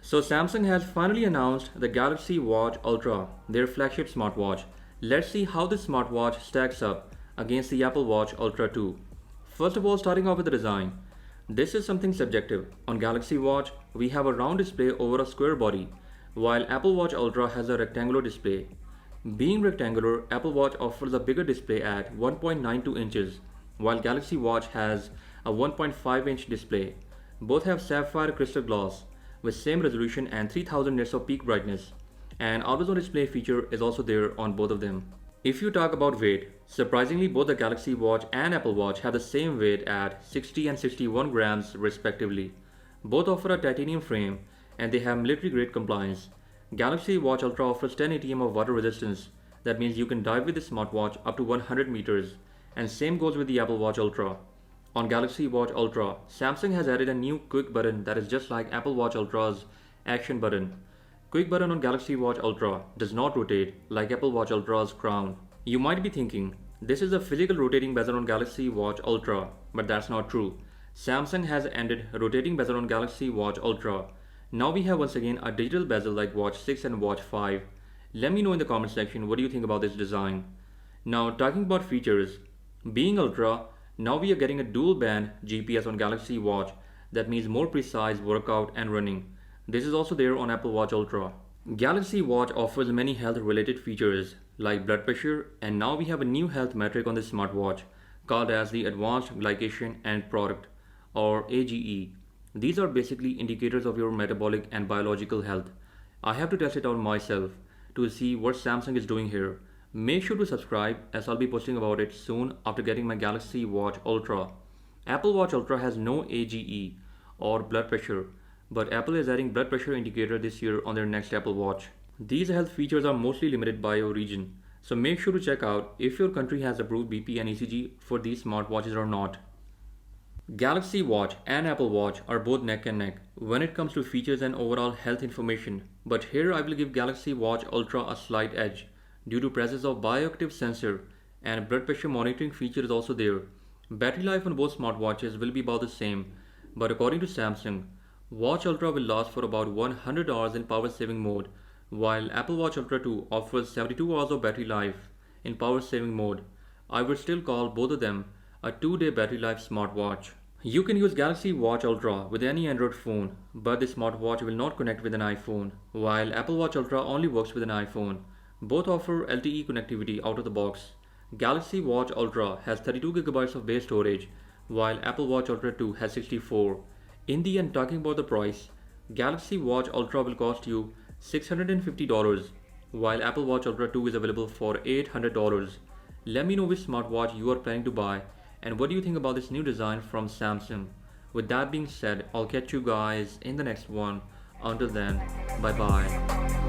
So Samsung has finally announced the Galaxy Watch Ultra, their flagship smartwatch. Let's see how this smartwatch stacks up against the Apple Watch Ultra 2. First of all, starting off with the design. This is something subjective. On Galaxy Watch, we have a round display over a square body, while Apple Watch Ultra has a rectangular display. Being rectangular, Apple Watch offers a bigger display at 1.92 inches, while Galaxy Watch has a 1.5-inch display. Both have sapphire crystal glass with same resolution and 3000 nits of peak brightness. An always on display feature is also there on both of them. If you talk about weight, surprisingly both the Galaxy Watch and Apple Watch have the same weight at 60 and 61 grams respectively. Both offer a titanium frame and they have military grade compliance. Galaxy Watch Ultra offers 10 atm of water resistance. That means you can dive with this smartwatch up to 100 meters. And same goes with the Apple Watch Ultra. On Galaxy Watch Ultra, Samsung has added a new quick button that is just like Apple Watch Ultra's action button. Quick button on Galaxy Watch Ultra does not rotate like Apple Watch Ultra's crown. You might be thinking, this is a physical rotating bezel on Galaxy Watch Ultra, but that's not true. Samsung has ended rotating bezel on Galaxy Watch Ultra. Now we have once again a digital bezel like Watch 6 and Watch 5. Let me know in the comment section what do you think about this design. Now talking about features, being Ultra, now we are getting a dual band GPS on Galaxy Watch. That means more precise workout and running. This is also there on Apple Watch Ultra. Galaxy Watch offers many health related features like blood pressure, and now we have a new health metric on this smartwatch called as the Advanced Glycation End Product or AGE. These are basically indicators of your metabolic and biological health. I have to test it out myself to see what Samsung is doing here. Make sure to subscribe as I'll be posting about it soon after getting my Galaxy Watch Ultra. Apple Watch Ultra has no AGE or blood pressure, but Apple is adding blood pressure indicator this year on their next Apple Watch. These health features are mostly limited by your region, so make sure to check out if your country has approved BP and ECG for these smartwatches or not. Galaxy Watch and Apple Watch are both neck and neck when it comes to features and overall health information, but here I will give Galaxy Watch Ultra a slight edge due to presence of bioactive sensor and blood pressure monitoring feature is also there. Battery life on both smartwatches will be about the same, but according to Samsung, Watch Ultra will last for about 100 hours in power saving mode, while Apple Watch Ultra 2 offers 72 hours of battery life in power saving mode. I would still call both of them a 2-day battery life smartwatch. You can use Galaxy Watch Ultra with any Android phone, but the smartwatch will not connect with an iPhone, while Apple Watch Ultra only works with an iPhone. Both offer LTE connectivity out of the box. Galaxy Watch Ultra has 32GB of base storage, while Apple Watch Ultra 2 has 64. In the end, talking about the price, Galaxy Watch Ultra will cost you $650, while Apple Watch Ultra 2 is available for $800. Let me know which smartwatch you are planning to buy and what do you think about this new design from Samsung. With that being said, I'll catch you guys in the next one. Until then, bye bye.